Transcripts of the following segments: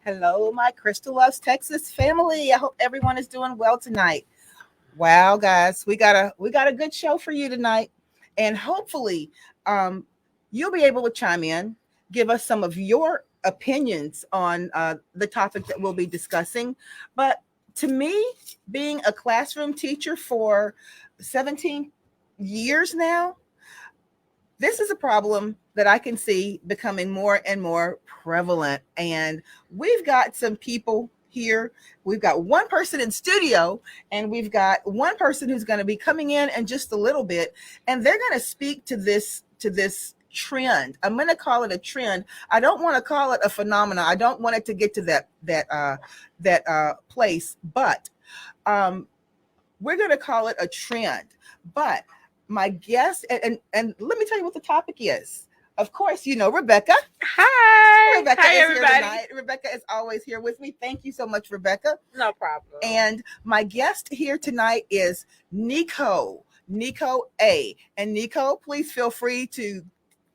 Hello, my Crystal Loves Texas family. I hope everyone is doing well tonight. Wow, guys, we got a good show for you tonight, and hopefully, um, you'll be able to chime in, give us some of your opinions on the topic that we'll be discussing. But to me, being a classroom teacher for 17 years now, this is a problem that I can see becoming more and more prevalent. And we've got some people here. We've got one person in studio, and we've got one person who's going to be coming in just a little bit, and they're going to speak to this trend. I'm going to call it a trend. I don't want to call it a phenomenon. I don't want it to get to that place, but um, we're going to call it a trend. But my guest, and let me tell you what the topic is. Of course, you know Rebecca. Hi. Rebecca Hi, is everybody. here tonight. Rebecca is always here with me. Thank you so much, Rebecca. No problem. And my guest here tonight is Nico A. And Nico, please feel free to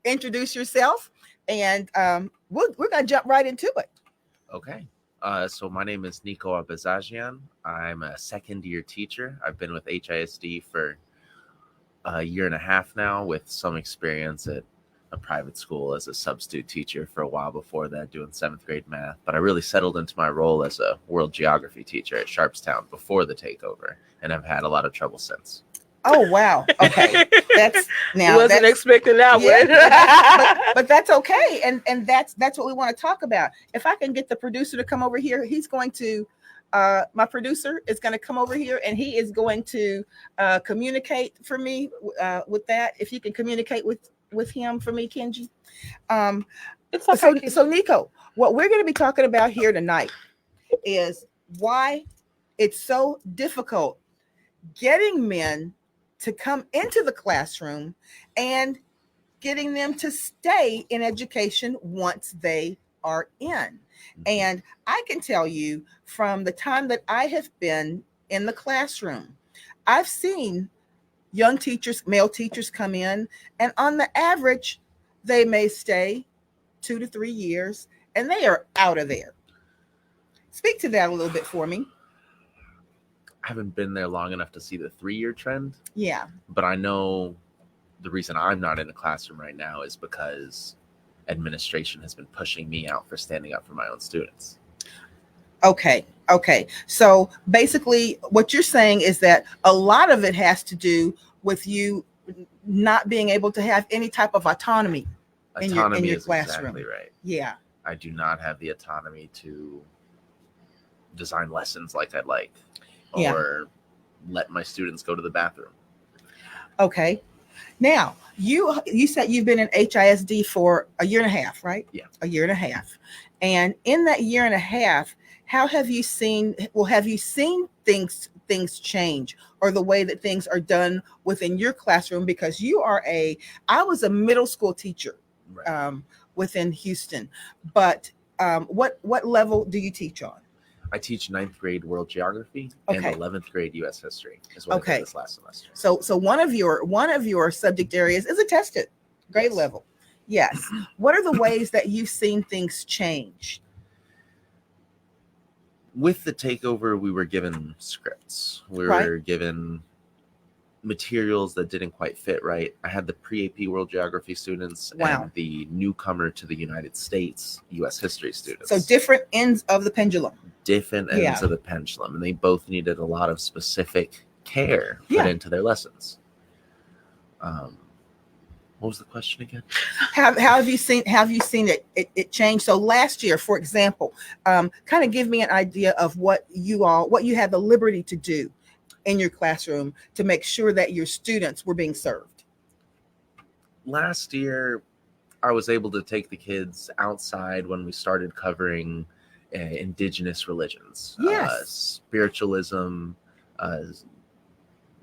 introduce yourself, and we're going to jump right into it. Okay. So my name is Nico Abazagian. I'm a second-year teacher. I've been with HISD for a year and a half now, with some experience at a private school as a substitute teacher for a while before that, doing 7th grade math. But I really settled into my role as a world geography teacher at Sharpstown before the takeover, and I've had a lot of trouble since. Oh wow! Okay, that's now wasn't that's, expecting that yeah, one. but that's okay, and that's what we want to talk about. If I can get the producer to come over here, he's going to. My producer is going to come over here, and he is going to communicate for me with that. If you can communicate with him for me, Kenji. Um, It's okay. so Nico, what we're going to be talking about here tonight is why it's so difficult getting men to come into the classroom and getting them to stay in education once they are in. And I can tell you from the time that I have been in the classroom, I've seen young teachers, male teachers come in, and on the average, they may stay 2 to 3 years and they are out of there. Speak to that a little bit for me. I haven't been there long enough to see the 3-year trend, Yeah. but I know the reason I'm not in a classroom right now is because administration has been pushing me out for standing up for my own students. Okay. So basically, what you're saying is that a lot of it has to do with you not being able to have any type of autonomy in your Autonomy is classroom. exactly right. Yeah. I do not have the autonomy to design lessons like I'd like, Yeah. or let my students go to the bathroom. Okay. Now, you said you've been in HISD for a year and a half, right? Yeah. A year and a half. And in that year and a half, how have you seen things change, or the way that things are done within your classroom? Because I was a middle school teacher Right. within Houston, but what level do you teach on? I teach 9th grade world geography Okay. and 11th grade U.S. history is what I Okay. did this last semester. So one of your subject areas is attested grade Yes. level. Yes. What are the ways that you've seen things change? With the takeover, we were given scripts. We Right. were given materials that didn't quite fit right. I had the pre-AP world geography students Wow. and the newcomer to the United States U.S. history students. So different ends of the pendulum. different ends Yeah. of the pendulum, and they both needed a lot of specific care put Yeah. into their lessons. What was the question again? How have you seen it change? So last year, for example, kind of give me an idea of what you had the liberty to do in your classroom to make sure that your students were being served. Last year, I was able to take the kids outside when we started covering indigenous religions. Yes. Spiritualism,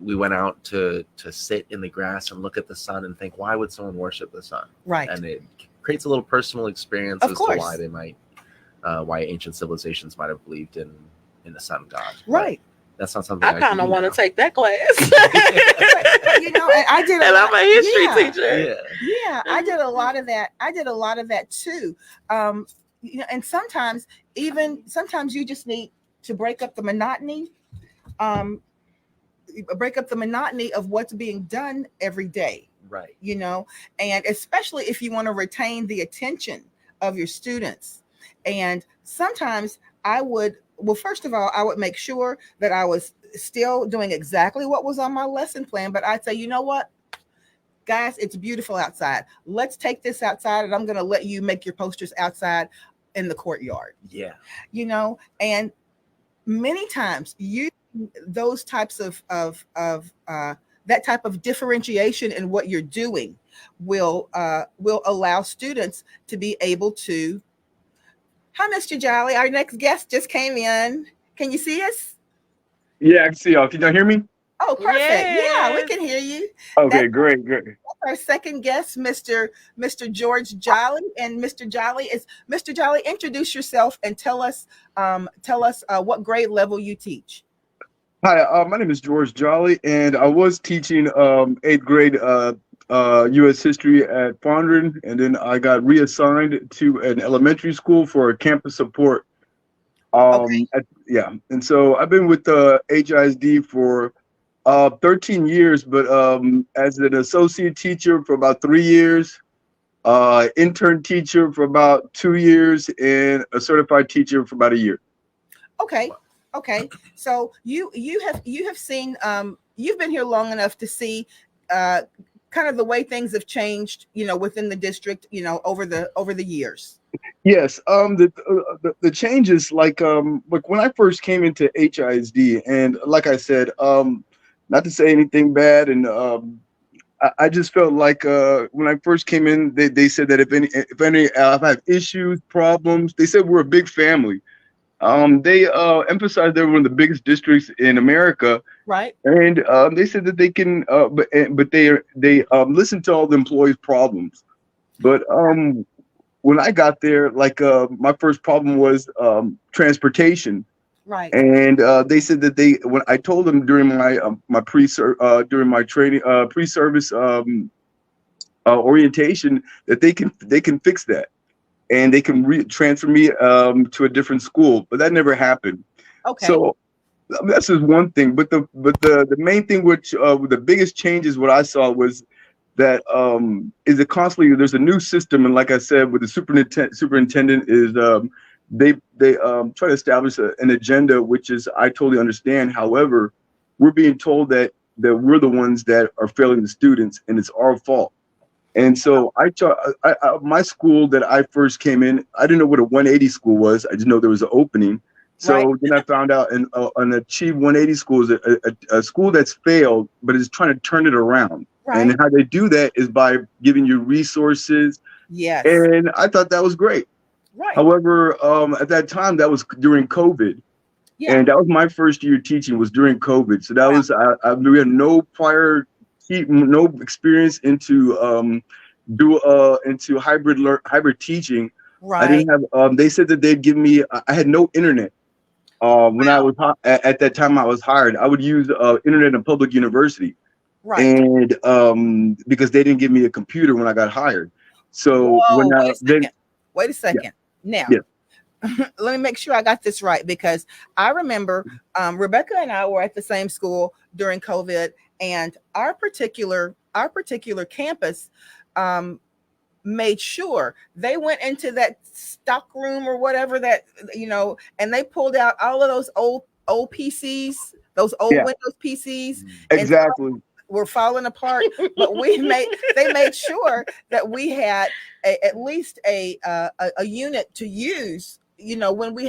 we went out to sit in the grass and look at the sun and think, why would someone worship the sun? Right. And it creates a little personal experience Of as course. to why they might, why ancient civilizations might have believed in the sun god. But Right. that's not something I kind of want to to take that class. You know, and I did. And I'm a history yeah. teacher. Yeah. Yeah, I did a lot of that. I did a lot of that too. You know, and sometimes you just need to break up the monotony. Break up the monotony of what's being done every day. Right. You know, and especially if you want to retain the attention of your students. And sometimes first of all, I would make sure that I was still doing exactly what was on my lesson plan, but I'd say, you know what, guys, it's beautiful outside. Let's take this outside, and I'm going to let you make your posters outside in the courtyard. Yeah. You know, and many times those types of that type of differentiation in what you're doing will allow students to be able to. Hi, Mr. Jolly. Our next guest just came in. Can you see us? Yeah, I can see y'all. Can y'all hear me? Oh, perfect. Yeah, we Yes. can hear you. Okay, That's great. our second guest, Mr. George Jolly. And Mr. Jolly, introduce yourself and tell us what grade level you teach. Hi, my name is George Jolly, and I was teaching 8th grade U.S. history at Fondren, and then I got reassigned to an elementary school for campus support. Okay. And so I've been with HISD for 13 years, but as an associate teacher for about 3 years, intern teacher for about 2 years, and a certified teacher for about a year. Okay. So you have seen you've been here long enough to see kind of the way things have changed, you know, within the district, you know, over the years. Yes, the changes, like when I first came into HISD, and like I said, not to say anything bad, and I just felt like when I first came in, they said that if any I have issues, problems, they said we're a big family. They emphasized they're one of the biggest districts in America, Right. and they said that they can, but they listen to all the employees' problems, but when I got there, like my first problem was transportation, Right. and they said that when I told them during my pre-service orientation that they can fix that, and they can transfer me to a different school, but that never happened. Okay. So that's just one thing, but the main thing, which the biggest changes what I saw was that is it constantly there's a new system, and like I said, with the superintendent is they try to establish an agenda, which is I totally understand. However, we're being told that we're the ones that are failing the students, and it's our fault. And so my school that I first came in, I didn't know what a 180 school was. I just know there was an opening. So Right. then I found out an Achieve 180 school is a school that's failed, but is trying to turn it around. Right. And how they do that is by giving you resources. Yes. And I thought that was great. Right. However, at that time, that was during COVID. Yeah. And that was my first year teaching was during COVID. So that Wow. was, we had no no experience into hybrid teaching. I Right. didn't have, they said that they'd give me, I had no internet. When I was, at that time I was hired, I would use internet in public university. Right. And because they didn't give me a computer when I got hired. So Whoa, when wait a second. Now, Yeah. let me make sure I got this right, because I remember Rebecca and I were at the same school during COVID, and our particular campus made sure they went into that stock room or whatever that, you know, and they pulled out all of those old PCs, those old Yeah. Windows PCs. exactly. Were falling apart, but they made sure that we had at least a unit to use, you know, when we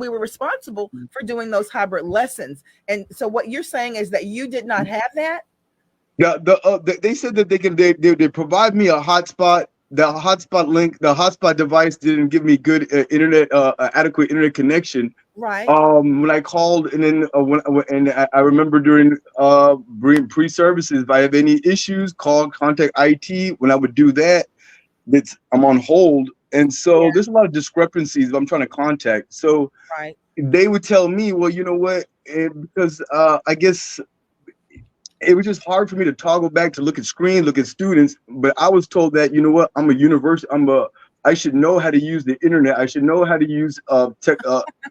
were responsible for doing those hybrid lessons. And so what you're saying is that you did not have that? They said that they provide me a hotspot. The hotspot device didn't give me good internet, adequate internet connection. Right. When I called, and then I remember during pre-services, if I have any issues, contact IT. When I would do that, I'm on hold, and so Yeah. there's a lot of discrepancies if I'm trying to contact. So Right. they would tell me, well, you know what, because I guess it was just hard for me to toggle back to look at screen, look at students. But I was told that, you know what, I should know how to use the internet. I should know how to use tech.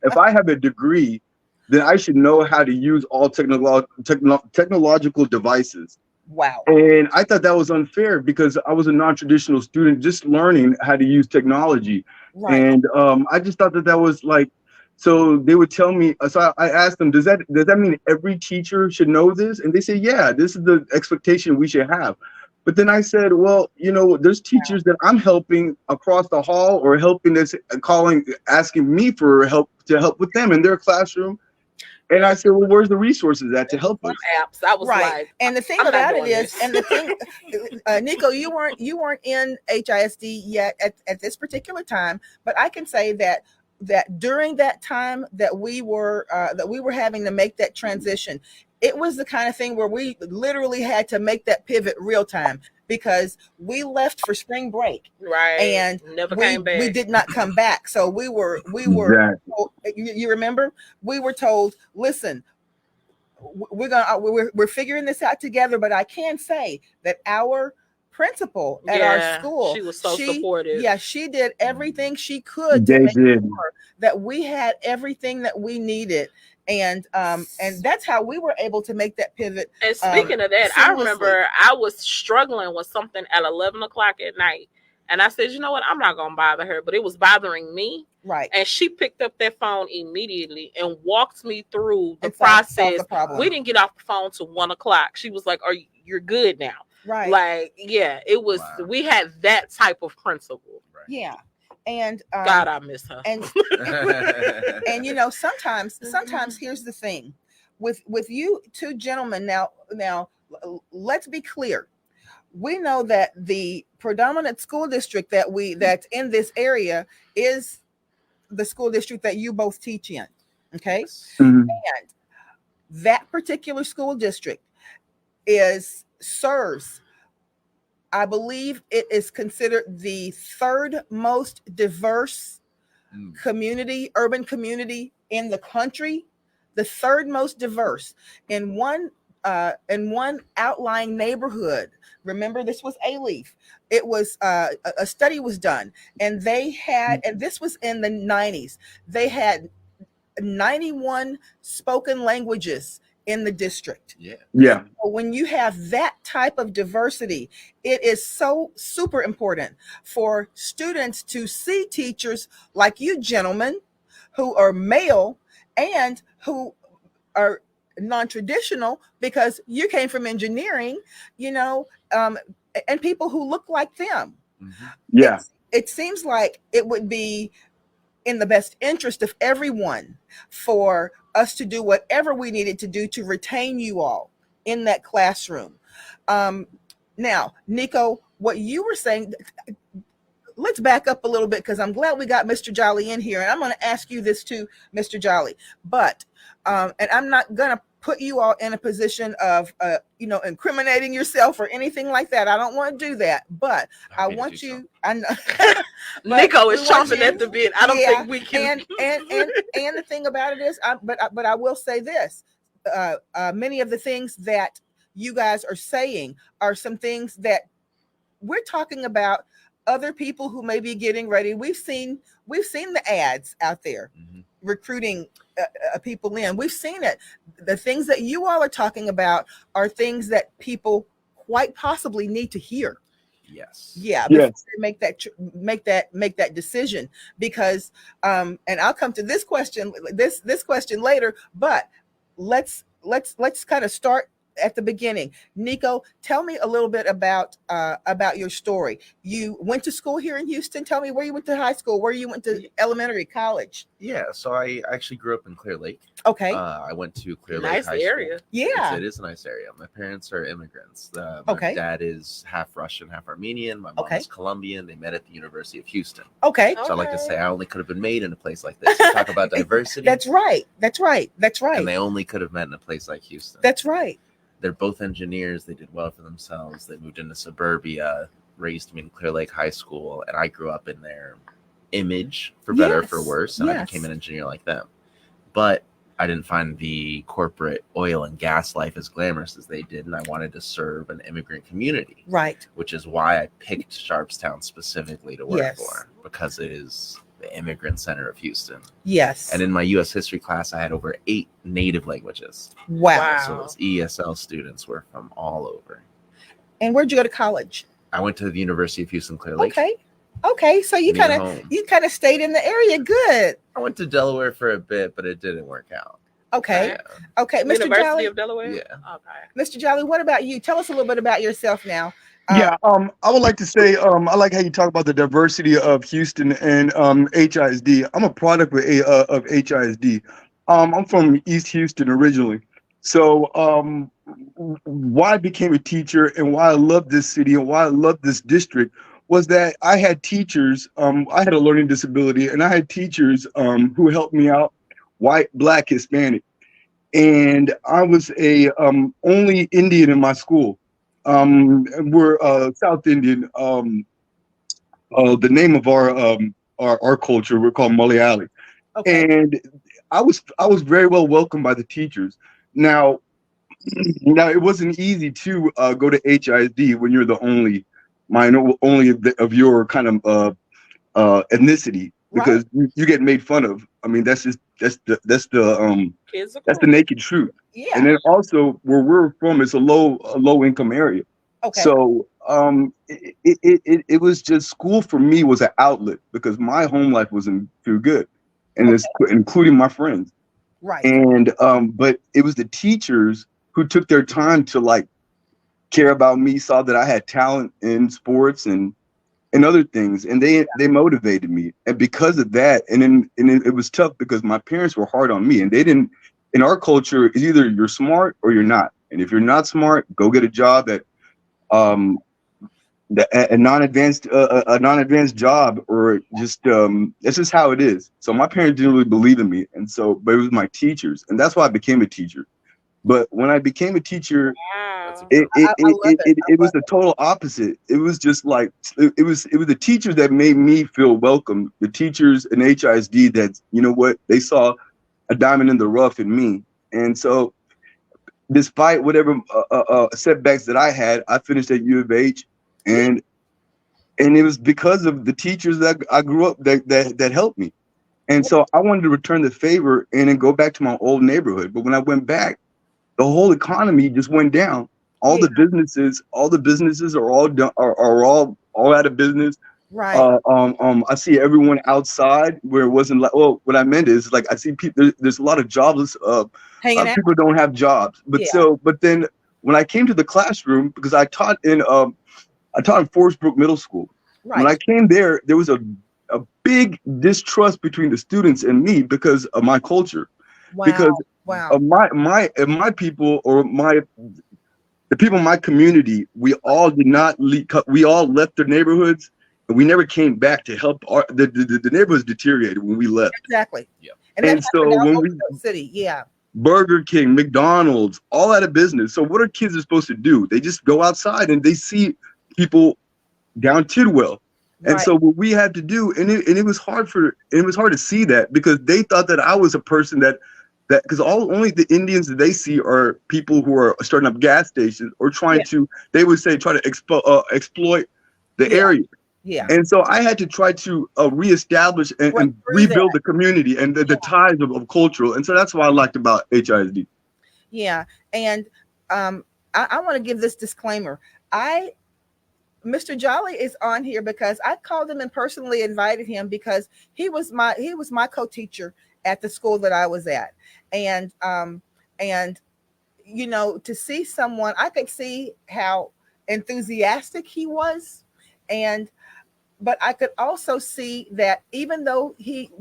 If I have a degree, then I should know how to use all technological devices. Wow. And I thought that was unfair because I was a non-traditional student just learning how to use technology. Right. And I just thought that was like, so they would tell me, so I asked them, does that mean every teacher should know this? And they say, yeah, this is the expectation we should have. But then I said, well, you know, there's teachers that I'm helping across the hall or helping that's asking me for help to help with them in their classroom. And I said, well, where's the resources at to help us? Apps. I was Right. like, And the thing I'm not about it doing is, this. and the thing, Nico, you weren't in HISD yet at this particular time, but I can say that during that time that we were having to make that transition, it was the kind of thing where we literally had to make that pivot real time because we left for spring break right. and Never came back. we did not come back. So we were Exactly. you remember, we were told, listen, we're figuring this out together, but I can say that our principal at our school, she was so supportive. Yeah, she did everything she could to They make did. sure that we had everything that we needed. And that's how we were able to make that pivot. And speaking of that, I seamlessly. remember I was struggling with something at 11 o'clock at night. And I said, you know what? I'm not going to bother her. But it was bothering me. Right. And she picked up that phone immediately and walked me through the And solved process. the problem. We didn't get off the phone till 1 o'clock. She was like, you're good now. Right. Like, yeah, it was, we had that type of principle. Right. Yeah. And God, I miss her. And and you know, sometimes here's the thing with you two gentlemen. Now let's be clear. We know that the predominant school district that's in this area is the school district that you both teach in. Okay. Mhm. And that particular school district serves, I believe it is considered the third most diverse urban community in the country, the third most diverse. In one outlying neighborhood, remember this was Alief, it was a study was done, and they had, and this was in the 90s, they had 91 spoken languages in the district. Yeah. When you have that type of diversity, it is so super important for students to see teachers like you gentlemen who are male and who are non-traditional because you came from engineering, you know, and people who look like them. Mm-hmm. Yeah. It seems like it would be in the best interest of everyone for us to do whatever we needed to do to retain you all in that classroom. Now, Nico, what you were saying, let's back up a little bit because I'm glad we got Mr. Jolly in here, and I'm going to ask you this too, Mr. Jolly. But and I'm not going to put you all in a position of incriminating yourself or anything like that. I don't want to do that. But I want you. I know. Nico is chomping at the bit. I don't think we can. And the thing about it is, but I will say this: many of the things that you guys are saying are some things that we're talking about. Other people who may be getting ready. We've seen the ads out there recruiting people in. We've seen it. The things that you all are talking about are things that people quite possibly need to hear. Yes. Yeah. Yes. Make that decision because and I'll come to this question later. But let's kind of start at the beginning. Nico, tell me a little bit about your story. You went to school here in Houston. Tell me where you went to high school, where you went to elementary, college. Yeah, so I actually grew up in Clear Lake. Okay. I went to Clear Lake Nice High area. School. Yeah. It is a nice area. My parents are immigrants. My Okay. dad is half Russian, half Armenian. My mom Okay. is Colombian. They met at the University of Houston. Okay. So I like to Okay. say I only could have been made in a place like this. You talk about diversity. That's right. That's right. That's right. And they only could have met in a place like Houston. That's right. They're both engineers. They did well for themselves. They moved into suburbia, raised me in Clear Lake High School, and I grew up in their image, for better or for Yes, worse, and I yes. became an engineer like them. But I didn't find the corporate oil and gas life as glamorous as they did, and I wanted to serve an immigrant community, Right. which is why I picked Sharpstown specifically to work Yes. for, because it is the immigrant center of Houston. Yes. And in my U.S. history class, I had over 8 native languages. Wow. Wow. So those ESL students were from all over. And where'd you go to college? I went to the University of Houston Clear Lake. Okay. Okay. So you near kind of home. stayed in the area. Good. I went to Delaware for a bit, but it didn't work out. Okay. Yeah. Okay. Mr. University Jolly. of Delaware. Yeah. Okay. Mr. Jolly, what about you? Tell us a little bit about yourself now. Yeah, I would like to say, I like how you talk about the diversity of Houston and HISD. I'm a product of HISD. I'm from East Houston originally. So why I became a teacher and why I love this city and why I love this district was that I had teachers, I had a learning disability, and I had teachers who helped me out, white, Black, Hispanic. And I was a only Indian in my school. We're South Indian. The name of our culture, we're called Malayali. Okay. And I was very well welcomed by the teachers. Now it wasn't easy to go to HISD when you're the only of your kind of ethnicity, because you get made fun of. I mean, that's the Kids are that's the cool. naked truth. Yeah. And then also where we're from, it's a low income area. Okay. So it was just, school for me was an outlet because my home life wasn't too good, and it's including my friends. Right. And but it was the teachers who took their time to like care about me, saw that I had talent in sports and other things, and they motivated me. And because of that, and it was tough because my parents were hard on me, and they didn't. In our culture, it's either you're smart or you're not, and if you're not smart, go get a job at a non-advanced job, or just that's just how it is. So my parents didn't really believe in me, and so, but it was my teachers, and that's why I became a teacher. But when I became a teacher, Wow. it was the total opposite. It was just like it was the teachers that made me feel welcome. The teachers in HISD that, you know what, they saw a diamond in the rough in me, and so despite whatever setbacks that I had, I finished at U of H, and it was because of the teachers that I grew up that helped me. And so I wanted to return the favor and then go back to my old neighborhood. But when I went back, the whole economy just went down. All the businesses are all done, are all out of business. Right. I see everyone outside where it wasn't like, well, what I meant is like I see people. There's a lot of jobless. Hanging out. People don't have jobs. But but then when I came to the classroom, because I taught in Forest Brook Middle School. Right. When I came there was a big distrust between the students and me because of my culture. Wow. Because wow. of my people, or the people in my community, we all did not leave. We all left their neighborhoods, and we never came back to help. The neighborhoods deteriorated when we left. Exactly. Yeah. And so when we city, yeah. Burger King, McDonald's, all out of business. So what are kids supposed to do? They just go outside and they see people down Tidwell. And Right. so what we had to do, and it was hard to see that, because they thought that I was a person that because only the Indians that they see are people who are starting up gas stations or trying to, they would say, try to exploit the area. Yeah. And so I had to try to reestablish and rebuild the community and the ties of cultural. And so that's what I liked about HISD. Yeah. And I want to give this disclaimer. Mr. Jolly is on here because I called him and personally invited him because he was my co-teacher at the school that I was at. And to see someone, I could see how enthusiastic he was, but I could also see that even though he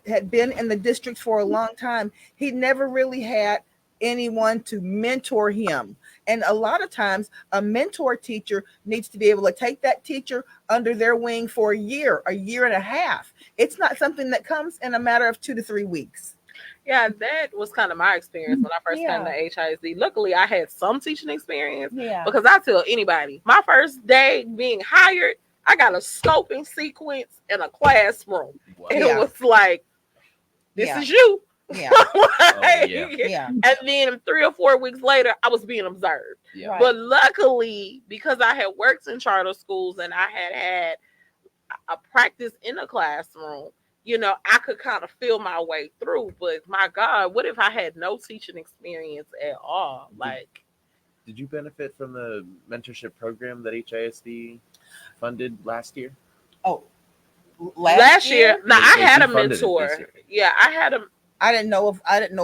had been in the district for a long time, he never really had anyone to mentor him. And a lot of times a mentor teacher needs to be able to take that teacher under their wing for a year and a half. It's not something that comes in a matter of 2 to 3 weeks. Yeah, that was kind of my experience when I first came to HISD. Luckily, I had some teaching experience because I tell anybody, my first day being hired, I got a scoping sequence in a classroom. Wow. And it was like, this is you. Yeah. And then 3 or 4 weeks later, I was being observed. Yeah. Right. But luckily, because I had worked in charter schools and I had a practice in a classroom, I could kind of feel my way through. But my God, what if I had no teaching experience at all? Did you benefit from the mentorship program that HISD funded last year? Oh, last year? No, I had a Who funded it mentor. this year? Yeah, I didn't know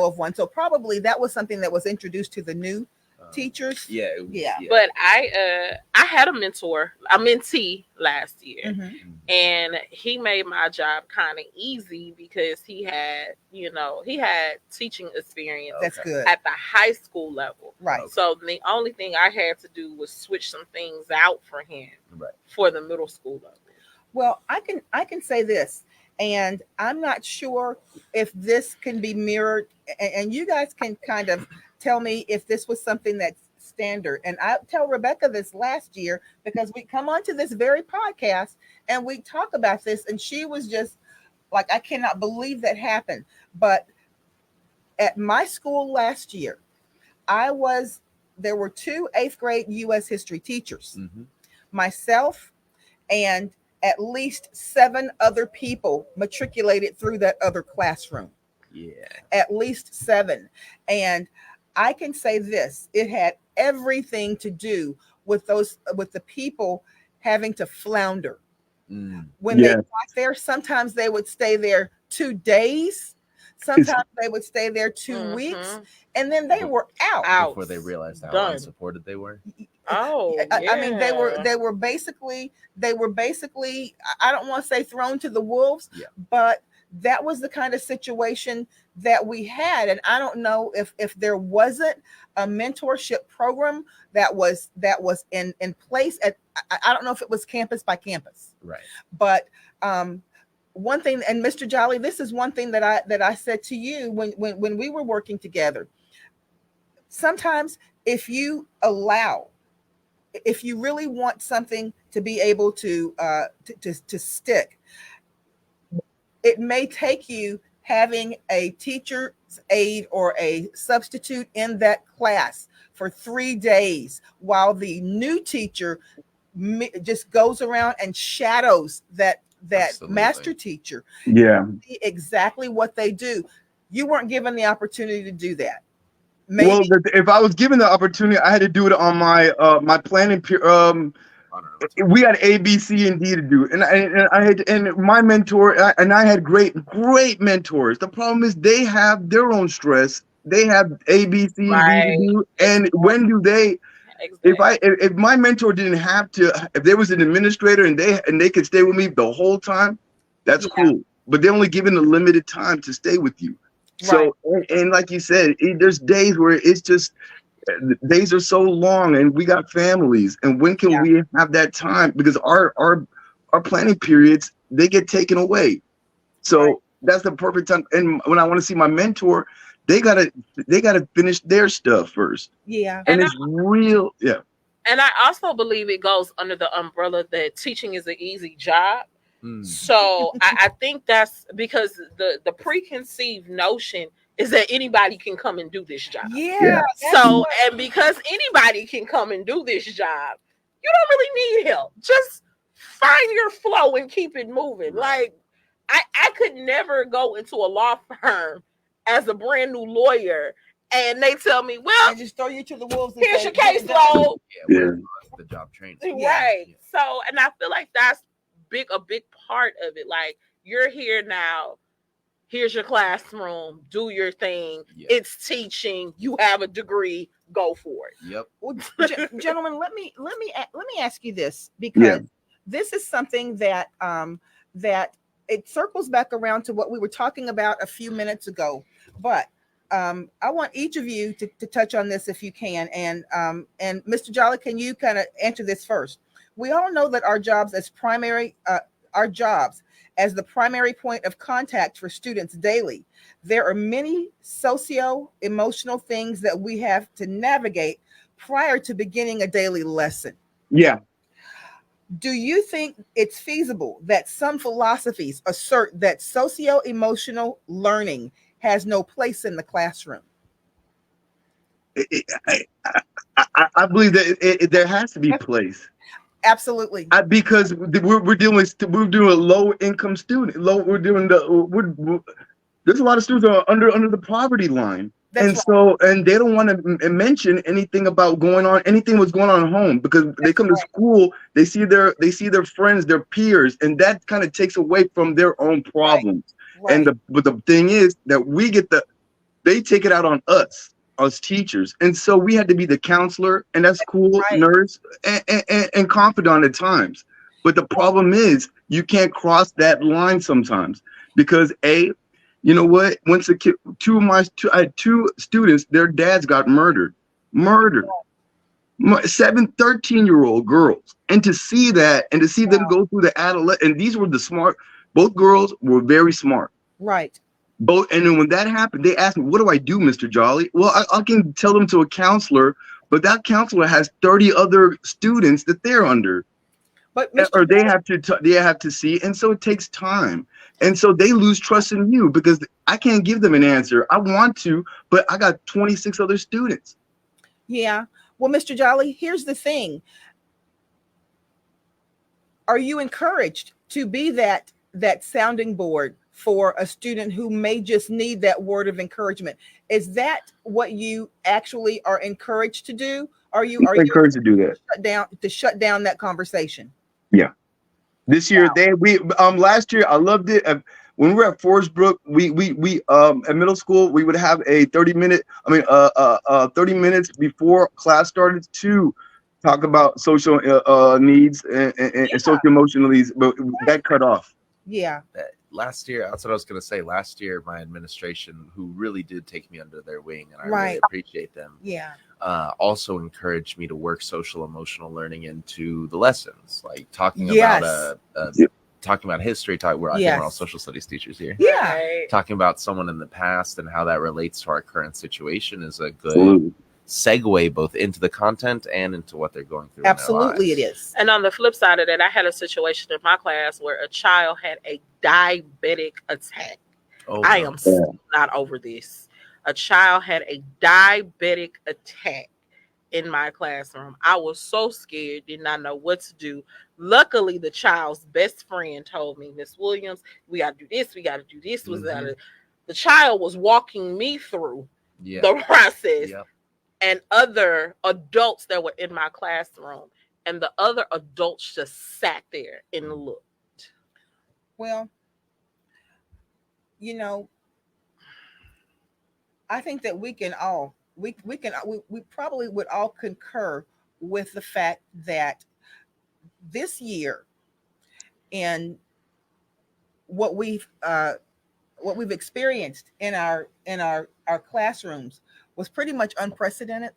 of one. So probably that was something that was introduced to the new teachers. Yeah. It was, Yeah. But I had a mentor, a mentee last year, Mhm. and he made my job kind of easy because he had teaching experience That's good. at the high school level. Right. So the only thing I had to do was switch some things out for him Right. for the middle school level. Well, I can say this, and I'm not sure if this can be mirrored, and you guys can kind of tell me if this was something that's standard. And I tell Rebecca this last year because we come onto this very podcast and we talk about this, and she was just like, I cannot believe that happened. But at my school last year, there were 2 8th grade U.S. history teachers, Mm-hmm. myself, and at least 7 other people matriculated through that other classroom. Yeah. At least 7. And I can say this, it had everything to do with the people having to flounder. When they got there, sometimes they would stay there 2 days. Sometimes they would stay there 2 weeks, and then they were out. Before they realized how Done. unsupported they were. Oh, I mean, they were basically, I don't want to say thrown to the wolves, but that was the kind of situation that we had. And I don't know if there wasn't a mentorship program that was in place I don't know if it was campus by campus. Right. But one thing, and Mr. Jolly, this is one thing that I said to you when we were working together. Sometimes if you really want something to be able to stick, it may take you having a teacher's aide or a substitute in that class for 3 days while the new teacher just goes around and shadows that Absolutely. master teacher. Yeah. See exactly what they do. You weren't given the opportunity to do that. Maybe. Well, if I was given the opportunity, I had to do it on my my planning period. We had A, B, C, and D to do, and I had my mentor, and I had great mentors. The problem is they have their own stress. They have A, B, C, and D to do, and when do they? Exactly. If my mentor didn't have to, if there was an administrator and they could stay with me the whole time, that's cool. But they're only given a limited time to stay with you. So and like you said, there's days where it's just. Days are so long and we got families, and when can we have that time? Because our planning periods, they get taken away. So that's the perfect time. And when I want to see my mentor, they gotta finish their stuff first. Yeah. And it's real. Yeah. And I also believe it goes under the umbrella that teaching is an easy job. So I think that's because the preconceived notion is that anybody can come and do this job. Yeah. So, and because anybody can come and do this job, you don't really need help. Just find your flow and keep it moving. Like, I could never go into a law firm as a brand new lawyer and they tell me, well, and just throw you to the wolves. And here's your caseload. The job training. Right. So, and I feel like that's a big part of it. Like, you're here now. here's your classroom, do your thing. Yeah. It's teaching. You have a degree. Go for it. Yep. Well, gentlemen, let me ask you this, because this is something that that it circles back around to what we were talking about a few minutes ago. But I want each of you to touch on this if you can. And Mr. Jolly, can you kind of answer this first? We all know that our jobs as the primary point of contact for students daily. There are many socio-emotional things that we have to navigate prior to beginning a daily lesson. Yeah. Do you think it's feasible that some philosophies assert that socio-emotional learning has no place in the classroom? I believe that there has to be place. Absolutely. Because we're dealing with low income students. There's a lot of students that are under the poverty line. That's And they don't want to mention anything about anything what's going on at home, because they come to school, they see their friends, their peers, and that kind of takes away from their own problems. Right. But the thing is that they take it out on us teachers, and so we had to be the counselor, and that's cool, nurse and confidant at times. But the problem is you can't cross that line sometimes, because you know what? Once I had two students, their dads got murdered. 13-year-old girls. And to see that, and to see them go through the adolescent, and these were both girls were very smart. Right. And then when that happened, they asked me, what do I do, Mr. Jolly? Well, I can tell them to a counselor, but that counselor has 30 other students that they're under. But they have to see, and so it takes time. And so they lose trust in you, because I can't give them an answer. I want to, but I got 26 other students. Yeah. Well, Mr. Jolly, here's the thing. Are you encouraged to be that sounding board for a student who may just need that word of encouragement? Is that what you actually are encouraged to do? Are you encouraged to do that? Shut down that conversation? Yeah. This year, last year I loved it. When we were at Forest Brook, we at middle school, we would have a 30 minutes before class started to talk about social needs and social emotional needs, but that cut off. Yeah. Last year, that's what I was going to say. Last year, my administration, who really did take me under their wing, and I really appreciate them. Yeah. Also encouraged me to work social emotional learning into the lessons, like talking about talking about history. I think we're all social studies teachers here. Yeah. Talking about someone in the past and how that relates to our current situation is a good segue both into the content and into what they're going through. Absolutely, it is. And on the flip side of that, I had a situation in my class where a child had a diabetic attack. I am still not over this. A child had a diabetic attack in my classroom. I was so scared, did not know what to do. Luckily, the child's best friend told me, Miss Williams, we got to do this, we got to do this. The child was walking me through the process. Yep. And other adults that were in my classroom, and the other adults just sat there and looked. Well, I think that we probably would all concur with the fact that this year, and what we've experienced in our classrooms was pretty much unprecedented.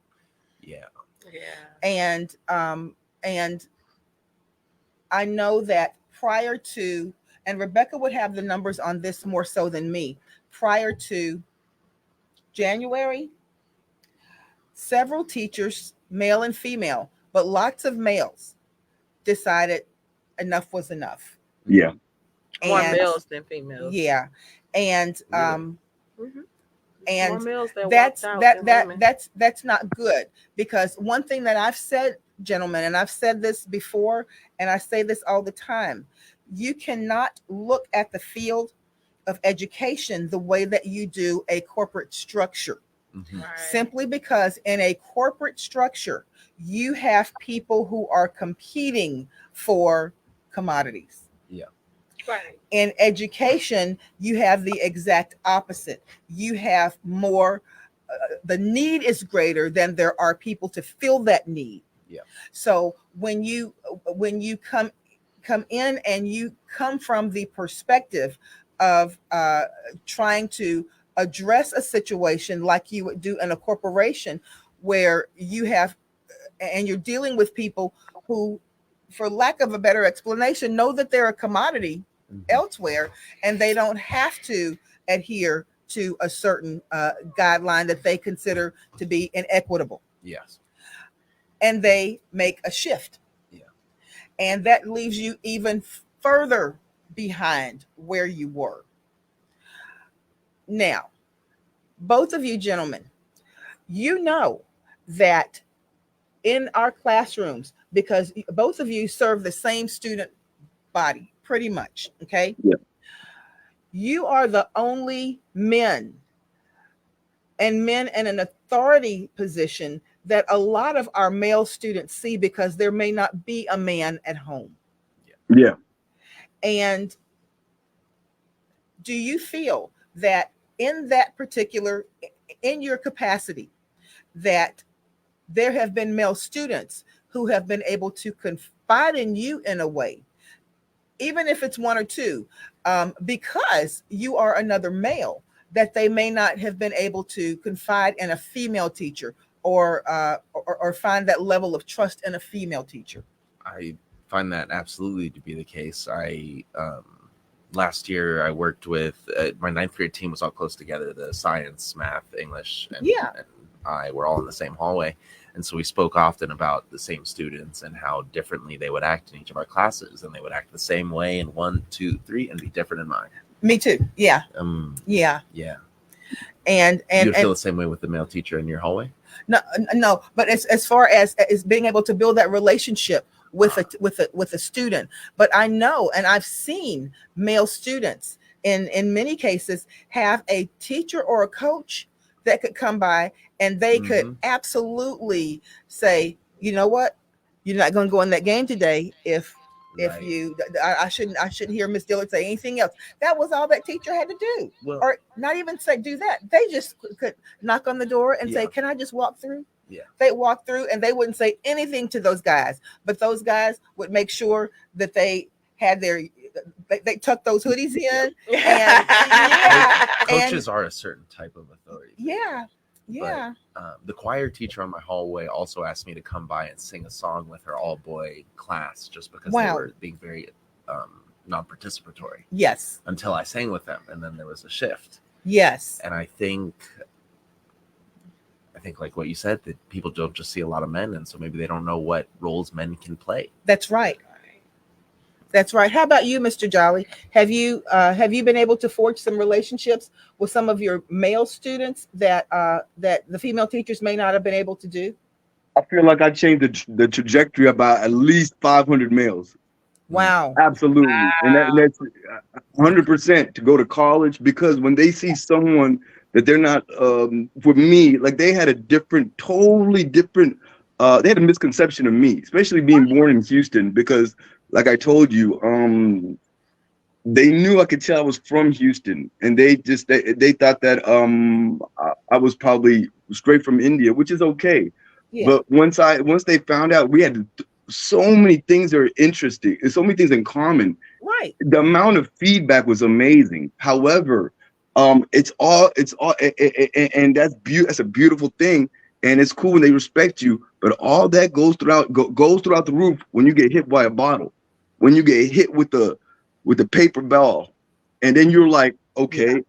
Yeah. And I know that prior to, and Rebecca would have the numbers on this more so than me, prior to January, several teachers, male and female, but lots of males, decided enough was enough. Yeah. More males than females. Yeah. And and that's not good, because one thing that I've said, gentlemen, and I've said this before, and I say this all the time, you cannot look at the field of education the way that you do a corporate structure. Simply because in a corporate structure, you have people who are competing for commodities. Yeah. Right. In education, you have the exact opposite. You have more, the need is greater than there are people to fill that need. Yeah. So when you come in and you come from the perspective of trying to address a situation like you would do in a corporation, where you have, and you're dealing with people who, for lack of a better explanation, know that they're a commodity elsewhere, and they don't have to adhere to a certain guideline that they consider to be inequitable, Yes. and they make a shift. Yeah. And that leaves you even further behind where you were. Now, both of you gentlemen, you know that in our classrooms, because both of you serve the same student body pretty much, okay? Yeah. You are the only men in an authority position that a lot of our male students see, because there may not be a man at home. Yeah. And do you feel that in that particular, in your capacity, that there have been male students who have been able to confide in you in a way, even if it's one or two, because you are another male, that they may not have been able to confide in a female teacher, or find that level of trust in a female teacher? I find that absolutely to be the case. I last year I worked with my ninth grade team was all close together. The science, math, English, and I were all in the same hallway, and so we spoke often about the same students and how differently they would act in each of our classes, and they would act the same way in 1, 2, 3, and be different in mine. Me too. Yeah. Yeah. And you feel the same way with the male teacher in your hallway? No, but as far as being able to build that relationship with a student. But I know, and I've seen male students in many cases have a teacher or a coach that could come by, and they could absolutely say, you know what, you're not going to go in that game today if you, I shouldn't hear Miss Dillard say anything else. That was all that teacher had to do. Well, or not even say do that. They just could knock on the door and say, can I just walk through? Yeah. They walk through, and they wouldn't say anything to those guys, but those guys would make sure that they had they tucked those hoodies in. And coaches are a certain type of authority. Yeah. But, the choir teacher on my hallway also asked me to come by and sing a song with her all-boy class, just because they were being very non-participatory. Yes. Until I sang with them, and then there was a shift. Yes. And I think like what you said, that people don't just see a lot of men, and so maybe they don't know what roles men can play. That's right. That's right. How about you, Mr. Jolly? Have you been able to forge some relationships with some of your male students that the female teachers may not have been able to do? I feel like I changed the trajectory about at least 500 males. Wow. Absolutely. Wow. And that's 100% to go to college, because when they see someone that they're not, for me, like they had totally different, they had a misconception of me, especially being born in Houston, because like I told you, they knew I could tell I was from Houston, and they thought that I was probably straight from India, which is okay. Yeah. But once they found out we had so many things that are interesting, and so many things in common. Right. The amount of feedback was amazing. However, it's all, and that's a beautiful thing. And it's cool when they respect you, but all that goes throughout the roof when you get hit by a bottle, when you get hit with the paper ball, and then you're like, okay,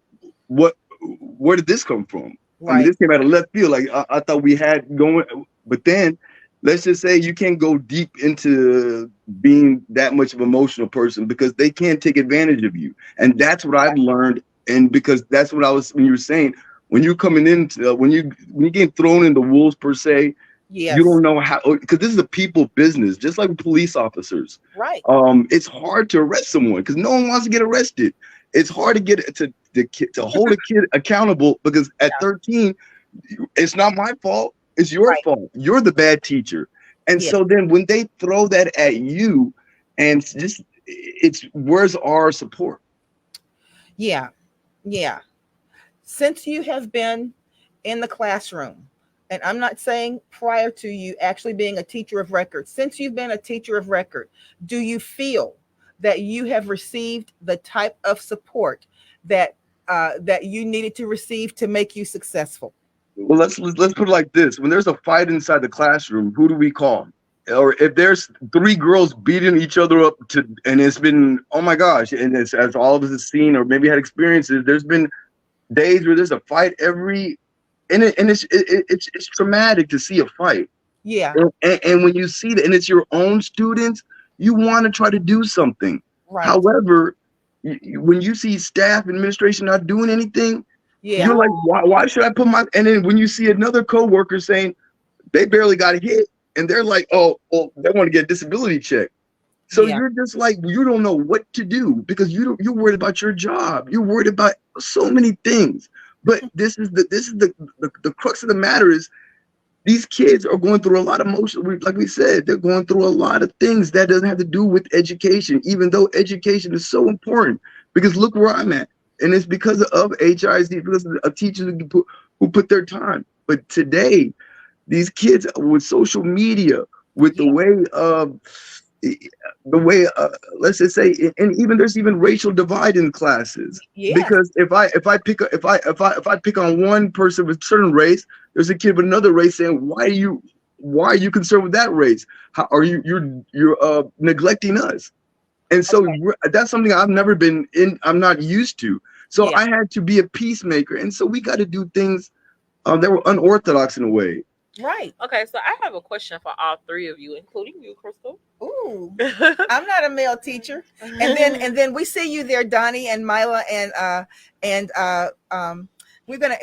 where did this come from? Right. I mean, this came out of left field. Like I thought we had going, but then let's just say you can't go deep into being that much of an emotional person, because they can't take advantage of you, and that's what I've learned. And because that's what when you were saying. When you're coming in, when you get thrown in the wolves per se, yes. You don't know how, because this is a people business, just like police officers. Right. It's hard to arrest someone because no one wants to get arrested. It's hard to get to hold a kid accountable, because at 13, it's not my fault. It's your fault. You're the bad teacher. And so then when they throw that at you, and just it's where's our support? Yeah. Since you have been in the classroom, and I'm not saying prior to you actually being a teacher of record, since you've been a teacher of record, do you feel that you have received the type of support that that you needed to receive to make you successful? Well, let's put it like this: when there's a fight inside the classroom, who do we call? Or if there's 3 girls beating each other up and it's been, oh my gosh, and it's, as all of us have seen or maybe had experiences, there's been days where there's a fight it's traumatic to see a fight. Yeah. And when you see that, and it's your own students, you want to try to do something. Right. However, when you see staff administration not doing anything, Yeah. you're like, why should I put my? And then when you see another coworker saying they barely got hit, and they're like, oh, they want to get a disability check. So Yeah. you're just like, you don't know what to do because you're worried about your job. You're worried about so many things. But this is the crux of the matter is these kids are going through a lot of emotion. Like we said, they're going through a lot of things that doesn't have to do with education, even though education is so important. Because look where I'm at. And it's because of HISD, because of teachers who put their time. But today, these kids with social media, with the way let's just say, and even there's even racial divide in classes. Yeah. Because if I pick on one person with a certain race, there's a kid with another race saying, why are you concerned with that race? How are you're neglecting us? And so that's something I've never been in. I'm not used to. So I had to be a peacemaker, and so we got to do things that were unorthodox in a way. Right. Okay, so I have a question for all 3 of you, including you, Crystal. Ooh, I'm not a male teacher. And then we see you there, Donnie and Mila, and we're gonna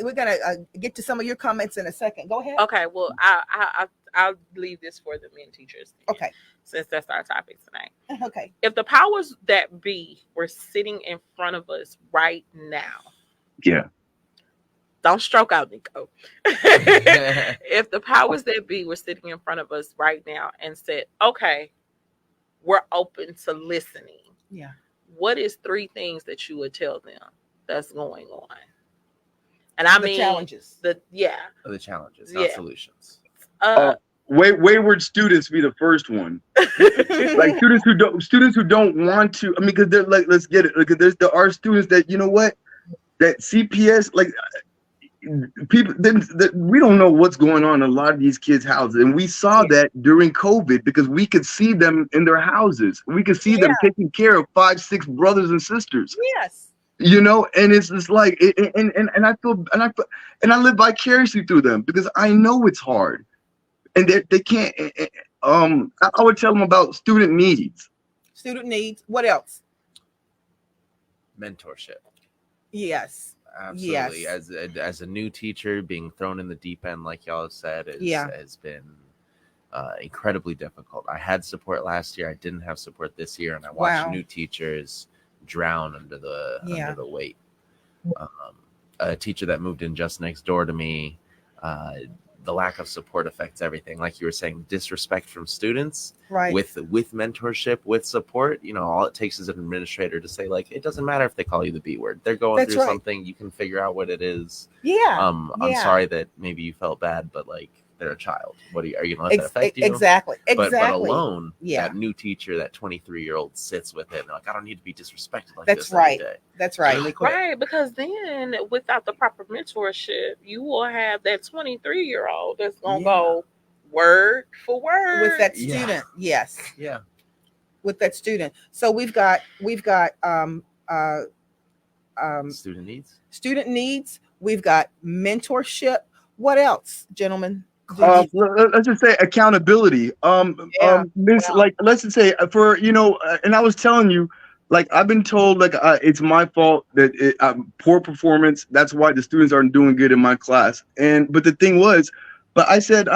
get to some of your comments in a second. Go ahead. Okay, well, I'll leave this for the men teachers. Okay. Since that's our topic tonight. Okay. If the powers that be were sitting in front of us right now, Yeah. don't stroke out, Nico. If the powers that be were sitting in front of us right now and said, okay, we're open to listening. Yeah. What is 3 things that you would tell them that's going on? And I mean challenges. The challenges, not solutions. Wayward students be the first one. Like students who don't want to. I mean, because they're like, let's get it. Like, there are students that, you know what, that CPS, like people, we don't know what's going on in a lot of these kids' houses, and we saw that during COVID because we could see them in their houses. We could see them taking care of 5, 6 brothers and sisters. Yes. You know, and it's just like, and I live vicariously through them because I know it's hard. And they can't. I would tell them about student needs. Student needs. What else? Mentorship. Yes. Absolutely. Yes. As a new teacher, being thrown in the deep end, like y'all have said, has been incredibly difficult. I had support last year. I didn't have support this year, and I watched new teachers drown under the weight. A teacher that moved in just next door to me. The lack of support affects everything. Like you were saying, disrespect from students, right? With mentorship, with support, you know, all it takes is an administrator to say, like, it doesn't matter if they call you the B word. They're going through something. You can figure out what it is. Yeah. I'm sorry that maybe you felt bad, but like, they're a child. Are you gonna let that affect you? Exactly. But alone, that new teacher, that 23-year-old sits with it and like, I don't need to be disrespected like this every day. That's right. Right, because then without the proper mentorship, you will have that 23-year-old that's gonna go word for word with that student. Yes. Yeah. With that student. So we've got student needs. Student needs. We've got mentorship. What else, gentlemen? Let's just say accountability. Like, let's just say for, you know, and I was telling you, like, I've been told, like, it's my fault that poor performance. That's why the students aren't doing good in my class. But the thing was, I said,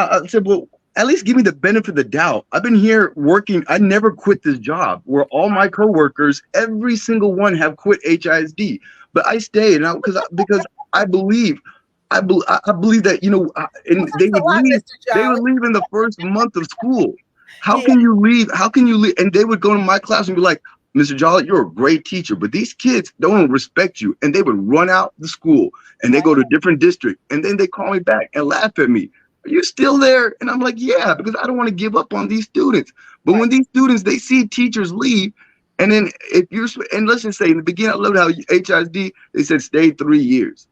well, at least give me the benefit of the doubt. I've been here working. I never quit this job. Where all my coworkers, every single one, have quit HISD, but I stayed, because I believe. I believe that, you know, and they would leave in the first month of school. How can you leave? And they would go to my class and be like, Mr. Jolly, you're a great teacher, but these kids don't respect you. And they would run out the school and they go to a different district. And then they call me back and laugh at me. Are you still there? And I'm like, yeah, because I don't want to give up on these students. But when these students, they see teachers leave, and then and let's just say in the beginning, I loved how HISD, they said stay 3 years.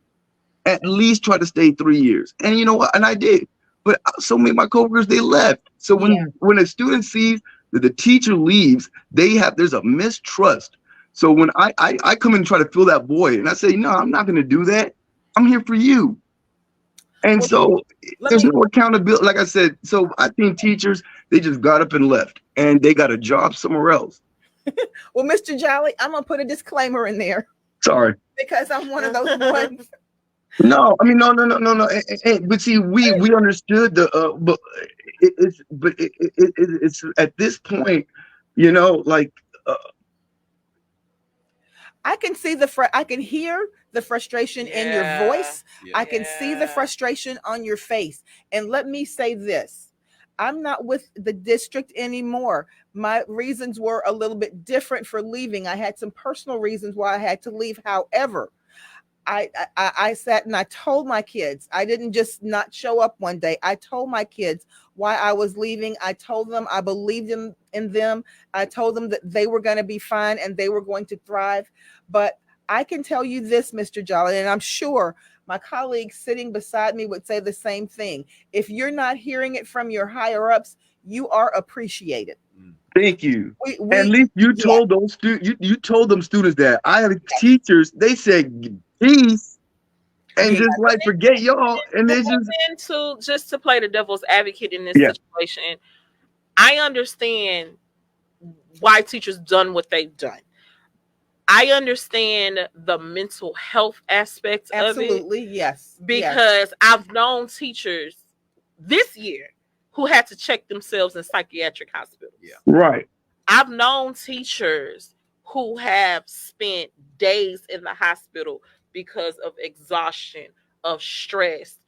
At least try to stay 3 years. And you know what? And I did. But so many of my coworkers, they left. So when a student sees that the teacher leaves, there's a mistrust. So when I come and try to fill that void, and I say, no, I'm not going to do that. I'm here for you. And so there's no accountability. Like I said, so I think teachers, they just got up and left, and they got a job somewhere else. Well, Mr. Jolly, I'm going to put a disclaimer in there. Sorry. Because I'm one of those ones. No, I mean, no. But see, we understood but it's at this point, you know, like. I can see I can hear the frustration in your voice. Yeah. I can see the frustration on your face. And let me say this. I'm not with the district anymore. My reasons were a little bit different for leaving. I had some personal reasons why I had to leave. However, I sat and I told my kids, I didn't just not show up one day. I told my kids why I was leaving. I told them I believed in them. I told them that they were going to be fine and they were going to thrive. But I can tell you this, Mr. Jolly, and I'm sure my colleagues sitting beside me would say the same thing. If you're not hearing it from your higher ups, you are appreciated. Thank you. At least you told those you told them students that. I have teachers, they said peace and just like forget y'all. And they just to play the devil's advocate in this situation, I understand why teachers done what they've done. I understand the mental health aspect of it. Absolutely, yes. Because I've known teachers this year who had to check themselves in psychiatric hospitals. Yeah. Right. I've known teachers who have spent days in the hospital because of exhaustion, of stress,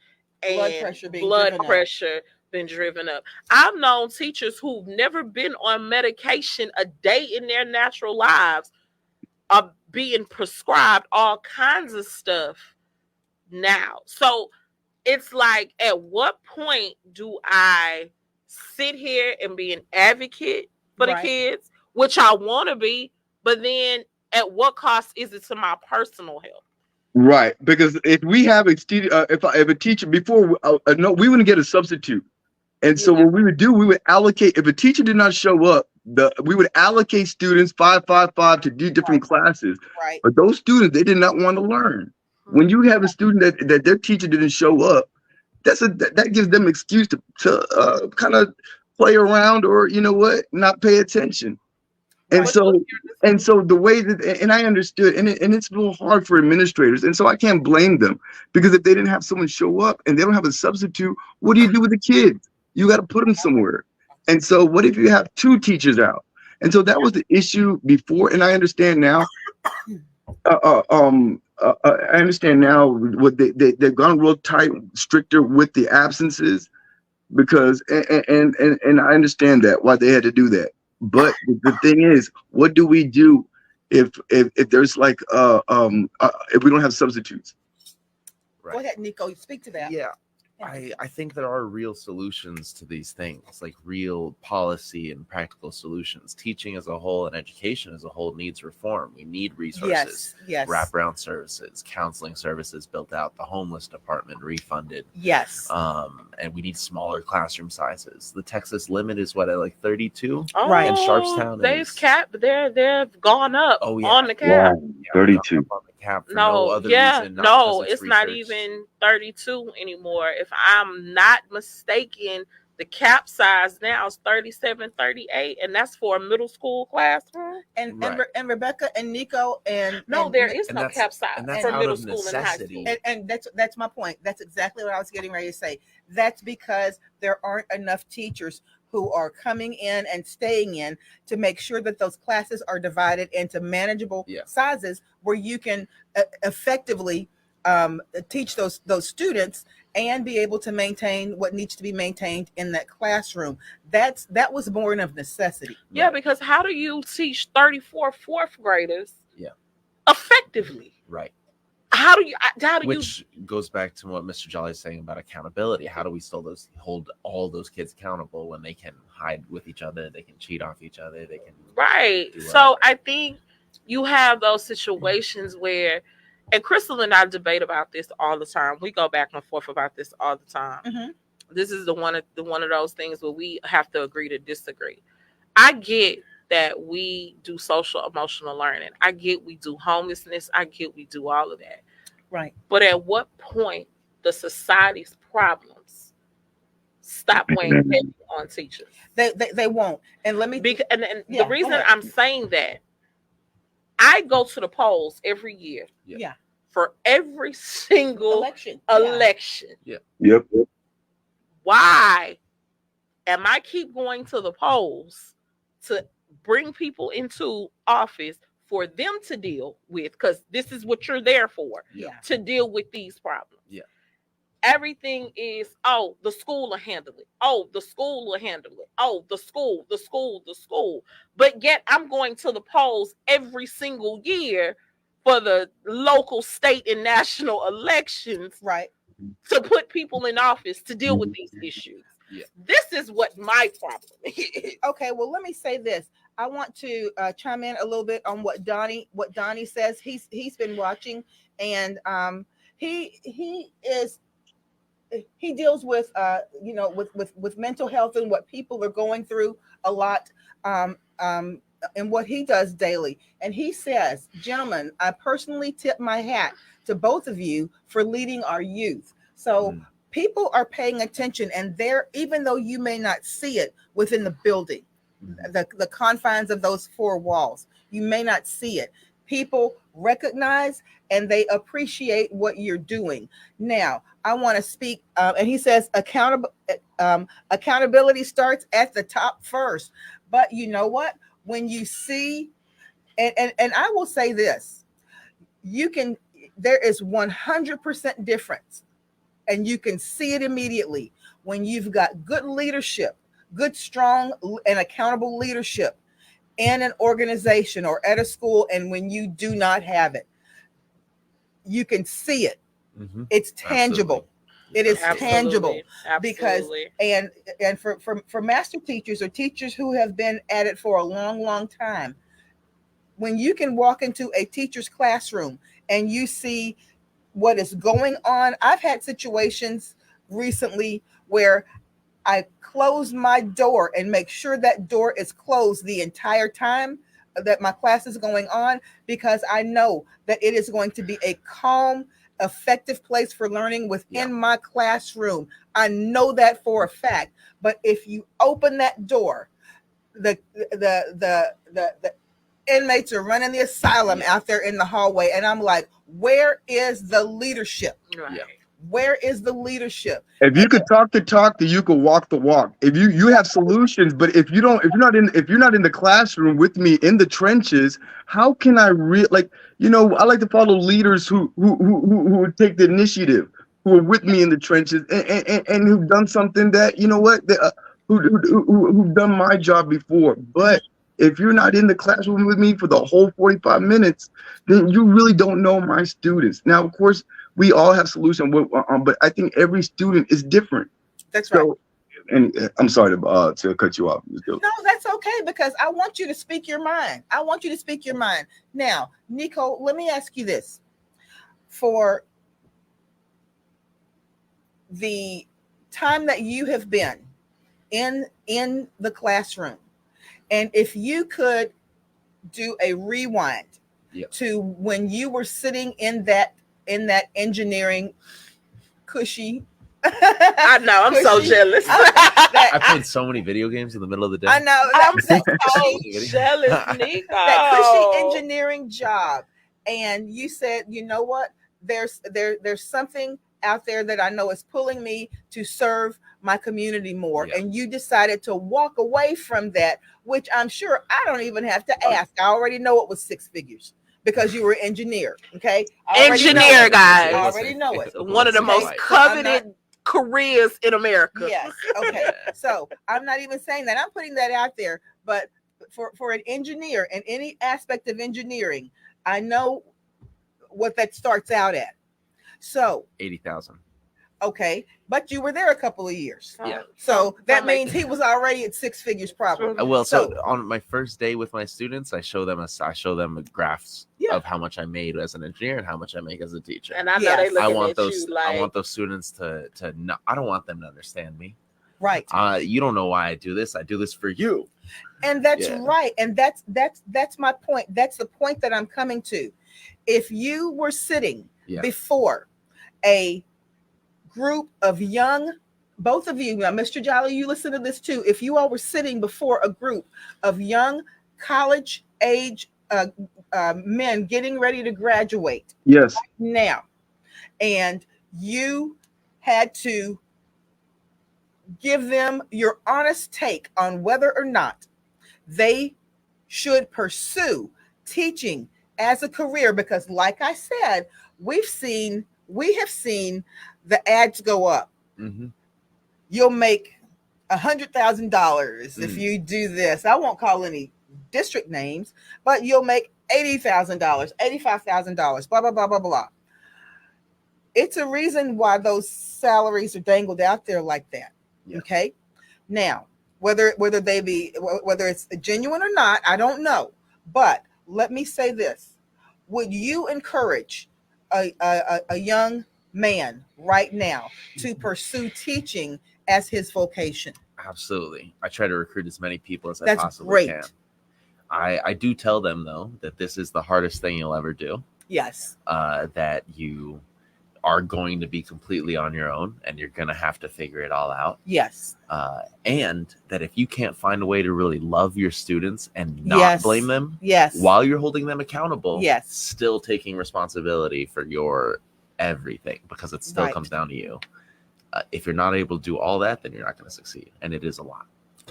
and blood pressure been driven up. I've known teachers who've never been on medication a day in their natural lives are being prescribed all kinds of stuff now. So it's like, at what point do I sit here and be an advocate for the kids, which I want to be, but then at what cost is it to my personal health? Right, because if we have if a teacher before, no, we wouldn't get a substitute, and so what we would do, we would allocate. If a teacher did not show up, we would allocate students 5 to do different classes. Right. But those students, they did not want to learn. When you have a student that their teacher didn't show up, that gives them excuse to kind of play around, or you know what, not pay attention. And so the way that, and I understood, and it's a little hard for administrators, and so I can't blame them, because if they didn't have someone show up and they don't have a substitute, what do you do with the kids? You got to put them somewhere. And so what if you have 2 teachers out? And so that was the issue before, and I understand now. I understand now what they've gone real tight, stricter with the absences, because and I understand that why they had to do that. But the thing is, what do we do if there's like if we don't have substitutes? Right. Go ahead, Nico. Speak to that. Yeah. I think there are real solutions to these things, like real policy and practical solutions. Teaching as a whole and education as a whole needs reform. We need resources, wraparound services, counseling services built out, the homeless department refunded. Yes. And we need smaller classroom sizes. The Texas limit is what, at like 32? Oh, right. And Sharpstown they've gone up on the cap. Yeah, 32. It's not even 32 anymore. If I'm not mistaken, the cap size now is 37, 38, and that's for a middle school classroom. And Rebecca and Nico there is no cap size for middle school and high school. And that's my point. That's exactly what I was getting ready to say. That's because there aren't enough teachers who are coming in and staying in to make sure that those classes are divided into manageable sizes where you can effectively teach those students and be able to maintain what needs to be maintained in that classroom. That was born of necessity. Yeah, because how do you teach 34 fourth graders Yeah. effectively? Right. How do you Which goes back to what Mr. Jolly is saying about accountability. How do we still hold all those kids accountable when they can hide with each other, they can cheat off each other, they can right? do So whatever. I think you have those situations where, and Crystal and I debate about this all the time. We go back and forth about this all the time. Mm-hmm. This is the one of those things where we have to agree to disagree. I get that we do social emotional learning. I get we do homelessness. I get we do all of that. Right. But at what point does society's problems stop weighing heavy on teachers? They won't. And let me And Yeah, the reason go ahead. I'm saying that, I go to the polls every year Yeah. for every single Election. election. Yep. Why am I keep going to the polls to bring people into office for them to deal with? Because this is what you're there for, Yeah. to deal with these problems. Yeah. Everything is, oh, the school will handle it. Oh, the school will handle it. Oh, the school. But yet I'm going to the polls every single year for the local, state, and national elections Right. to put people in office to deal with these issues. Yeah. This is what my problem is. Okay, well, let me say this. I want to chime in a little bit on what Donnie says. He's been watching, and he deals with with mental health and what people are going through a lot, and what he does daily. And he says, gentlemen, I personally tip my hat to both of you for leading our youth. So people are paying attention, and they're, even though you may not see it within the building, the confines of those four walls, you may not see it. People recognize and they appreciate what you're doing. Now, I want to speak, and he says accountability starts at the top first. But you know what? When you see, and I will say this, there is 100% difference, and you can see it immediately when you've got good leadership, good, strong, and accountable leadership in an organization or at a school, and when you do not have it. You can see it. Mm-hmm. It's tangible. Absolutely. It is Absolutely. tangible. Absolutely. Because and for master teachers or teachers who have been at it for a long time, when you can walk into a teacher's classroom and you see what is going on. I've had situations recently where I close my door and make sure that door is closed the entire time that my class is going on, because I know that it is going to be a calm, effective place for learning within my classroom. I know that for a fact. But if you open that door, the inmates are running the asylum out there in the hallway, and I'm like, where is the leadership? Right. Yeah. Where is the leadership? If you could talk the talk, then you could walk the walk. If you have solutions, but if you're not in the classroom with me in the trenches, how can I I like to follow leaders who would take the initiative, who are with me in the trenches and who've done something that, you know what, who've done my job before. But if you're not in the classroom with me for the whole 45 minutes, then you really don't know my students. Now, of course, we all have solutions, but I think every student is different. That's right. So, and I'm sorry to cut you off. No, that's okay, because I want you to speak your mind. Now, Nico, let me ask you this. For the time that you have been in the classroom, and if you could do a rewind to when you were sitting in that engineering cushy. I know, I'm so jealous. I played so many video games in the middle of the day. I know. I'm so jealous, Nico. That cushy engineering job. And you said, you know what? There's something out there that I know is pulling me to serve my community more. Yeah. And you decided to walk away from that, which I'm sure I don't even have to ask. I already know it was six figures. because you were an engineer. Okay, I already know Engineer, it. guys. I already know it. One of the Okay, most so I'm coveted careers in America. Yes. Okay. So I'm not even saying that. I'm putting that out there. But for an engineer and any aspect of engineering, I know what that starts out at. So 80,000. okay, but you were there a couple of years. Yeah. So that Don't make means he was already at six figures probably. Well, so on my first day with my students, I show them graphs Yeah. of how much I made as an engineer and how much I make as a teacher. And I know Yes. they looking I want at those. you like, I want those students to not. I don't want them to understand me. Right. You don't know why I do this. I do this for you. And that's Yeah. right. And that's my point. That's the point that I'm coming to. If you were sitting Yeah. before a group of young, both of you, now, Mr. Jolly, you listen to this too. If you all were sitting before a group of young college age men getting ready to graduate Yes. now, and you had to give them your honest take on whether or not they should pursue teaching as a career, because like I said, we have seen the ads go up. Mm-hmm. You'll make $100,000 if Mm. you do this. I won't call any district names, but you'll make $80,000, $85,000, blah, blah, blah, blah, blah. It's a reason why those salaries are dangled out there like that. Yeah. Okay. Now, whether it's genuine or not, I don't know. But let me say this: would you encourage a young man right now to pursue teaching as his vocation? Absolutely. I try to recruit as many people as I That's possibly great. can. I do tell them though that this is the hardest thing you'll ever do. Yes. That you are going to be completely on your own and you're going to have to figure it all out. Yes. And that if you can't find a way to really love your students and not Yes. blame them Yes. while you're holding them accountable, Yes. still taking responsibility for your everything, because it still Right. comes down to you. If you're not able to do all that, then you're not going to succeed. And it is a lot.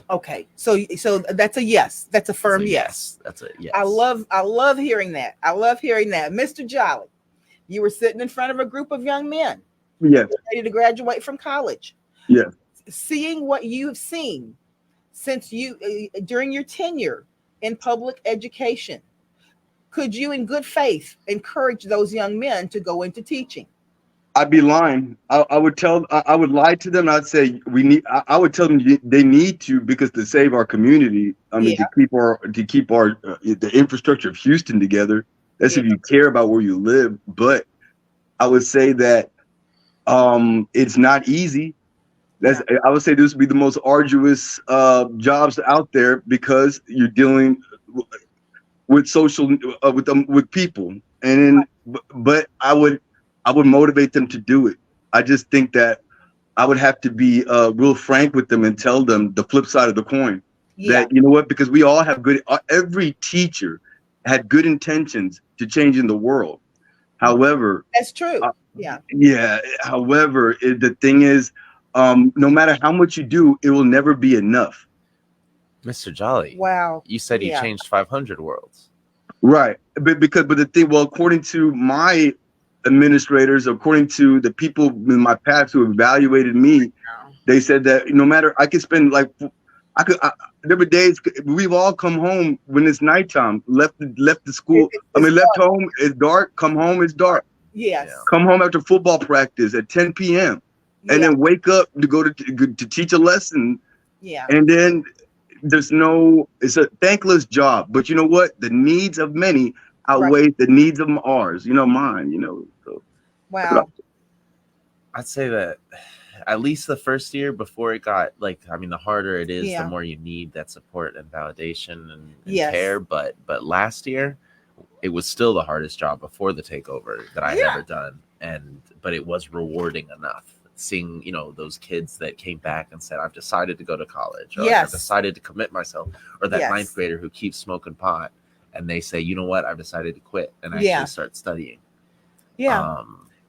Okay. So that's a yes. That's a firm So yes. That's a yes. I love hearing that. I love hearing that. Mr. Jolly, you were sitting in front of a group of young men Yes. ready to graduate from college. Yes. Seeing what you have seen since you during your tenure in public education, could you in good faith encourage those young men to go into teaching? I'd be lying. I would lie to them. I'd say I would tell them they need to, because to save our community. I mean, Yeah. to keep our the infrastructure of Houston together. That's if you care about where you live. But I would say that it's not easy. I would say this would be the most arduous jobs out there, because you're dealing with social with people. And then, but I would motivate them to do it. I just think that I would have to be real frank with them and tell them the flip side of the coin. Yeah. That, you know what, because we all have every teacher had good intentions to changing the world. However, That's true. Yeah. However, the thing is, no matter how much you do, it will never be enough. Mr. Jolly. Wow. You said you Yeah. changed 500 worlds. Right. But the thing, well, according to my administrators, according to the people in my past who evaluated me, they said that no matter, I could spend there were days we've all come home when it's nighttime, left the school. Left home, it's dark. Come home, it's dark. Yes. Yeah. Come home after football practice at 10 p.m. and then wake up to go to teach a lesson. Yeah. And then it's a thankless job. But you know what? The needs of many outweigh the needs of ours. Mine. So. Wow. I'd say that at least the first year before it got the harder it is, Yeah. the more you need that support and validation and Yes. care. But last year, it was still the hardest job before the takeover that I had ever done. But it was rewarding enough. Seeing, those kids that came back and said, I've decided to go to college, or Yes. I've decided to commit myself, or that Yes. ninth grader who keeps smoking pot and they say, you know what, I've decided to quit and actually start studying. Yeah.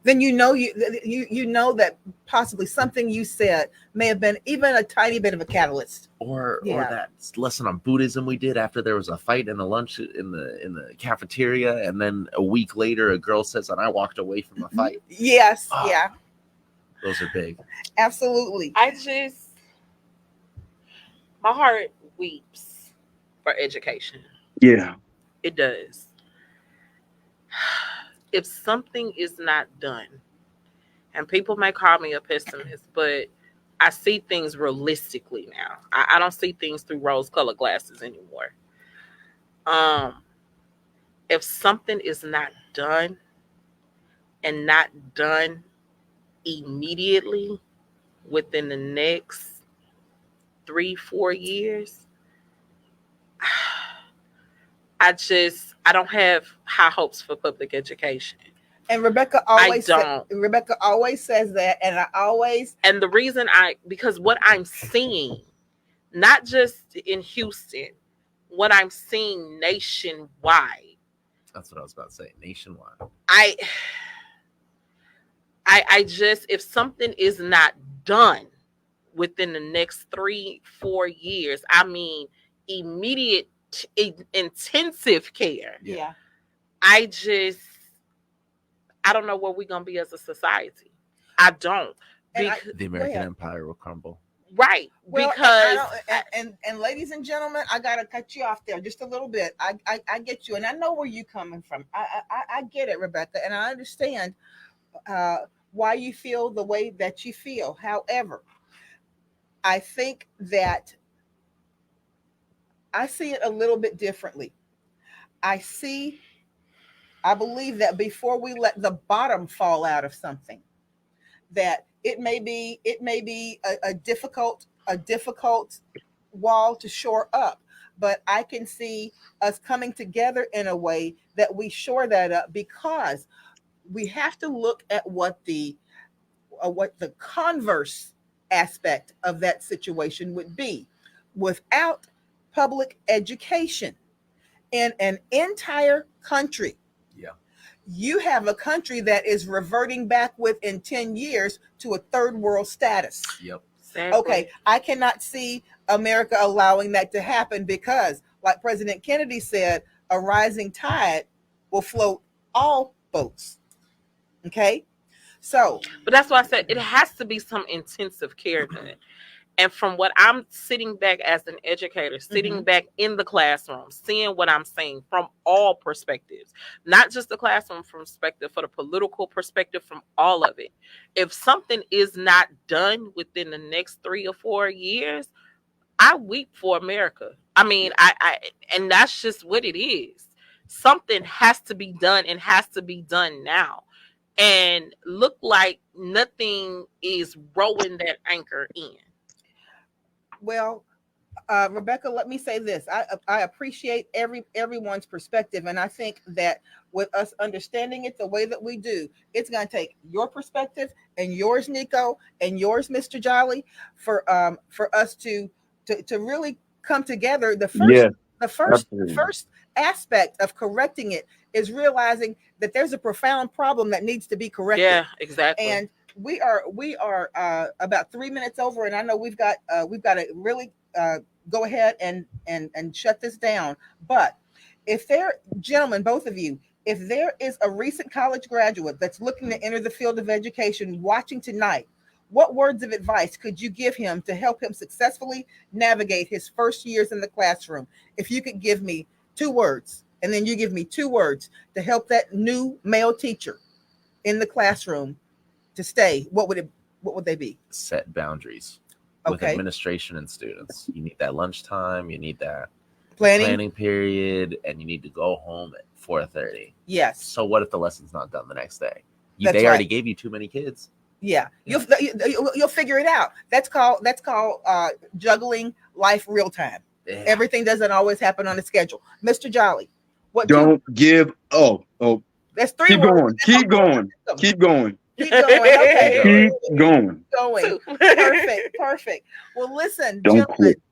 then you know you know that possibly something you said may have been even a tiny bit of a catalyst. Or Yeah. that lesson on Buddhism we did after there was a fight in the lunch in the cafeteria, and then a week later a girl says, "And I walked away from the fight." Yes, Oh. yeah, Those are big. absolutely. My heart weeps for education. Yeah. It does. If something is not done, and people may call me a pessimist, but I see things realistically now. I don't see things through rose-colored glasses anymore. If something is not done and not done immediately within the next 3-4 years, I don't have high hopes for public education. And Rebecca always don't. Rebecca always says that, and and the reason because what I'm seeing, not just in Houston, what I'm seeing nationwide. That's what I was about to say. Nationwide. I just, if something is not done within the next 3-4 years, I mean immediate intensive care. yeah. I don't know where we're gonna be as a society. I don't. The American Empire will crumble. Right. Well, because and ladies and gentlemen, I gotta cut you off there just a little bit. I get you, and I know where you're coming from. I get it, Rebecca, and I understand why you feel the way that you feel. However, I think that I see it a little bit differently. I believe that before we let the bottom fall out of something, that it may be a difficult wall to shore up, but I can see us coming together in a way that we shore that up, because we have to look at what the converse aspect of that situation would be. Without public education in an entire country, you have a country that is reverting back within 10 years to a third world status. Yep. Exactly. Okay, I cannot see America allowing that to happen, because, like President Kennedy said, a rising tide will float all boats. Okay, so. But that's why I said it has to be some intensive care done. And from what I'm sitting back as an educator, sitting back in the classroom, seeing what I'm seeing from all perspectives, not just the classroom perspective, for the political perspective, from all of it. If something is not done within the next 3 or 4 years, I weep for America. I mean, and that's just what it is. Something has to be done, and has to be done now. And look like nothing is rowing that anchor in. Well, Rebecca, let me say this. I appreciate everyone's perspective, and I think that with us understanding it the way that we do, it's going to take your perspective and yours, Nico, and yours, Mr. Jolly, for us to really come together. The first aspect of correcting it is realizing that there's a profound problem that needs to be corrected. Yeah, exactly. And we are about 3 minutes over, and I know we've got to really go ahead and shut this down. But if there, gentlemen, both of you, if there is a recent college graduate that's looking to enter the field of education watching tonight, what words of advice could you give him to help him successfully navigate his first years in the classroom? If you could give me 2 words, and then you give me 2 words to help that new male teacher in the classroom to stay, what would they be? Set boundaries with administration and students. You need that lunchtime, you need that planning period, and you need to go home at 4:30. Yes. So what if the lesson's not done the next day? That's They already right. gave you too many kids. Yeah. You'll figure it out. That's called juggling life real time. Yeah. Everything doesn't always happen on a schedule. Mr. Jolly, what? Don't give. That's 3 Keep words. going. Keep going. Keep going. Keep going. Okay. Keep going. Going. Perfect. Well, listen, Don't gentlemen, quit.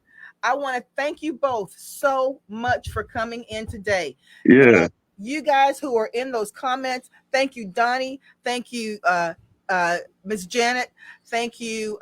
I want to thank you both so much for coming in today. Yeah. you guys who are in those comments. Thank you, Donnie. Thank you, Miss Janet. Thank you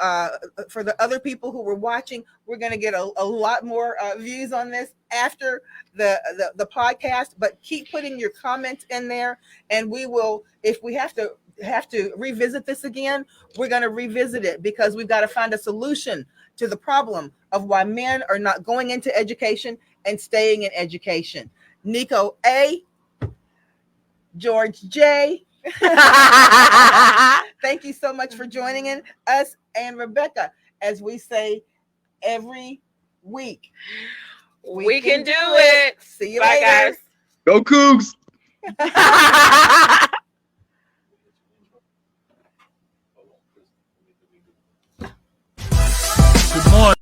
for the other people who were watching. We're going to get a lot more views on this after the podcast, but keep putting your comments in there, and we will, if we have to revisit this again, we're going to revisit it, because we've got to find a solution to the problem of why men are not going into education and staying in education. Nico A, George J, thank you so much for joining in us, and Rebecca, as we say every week, we can do it. See you Bye, later. guys. Go Cougs! Good morning.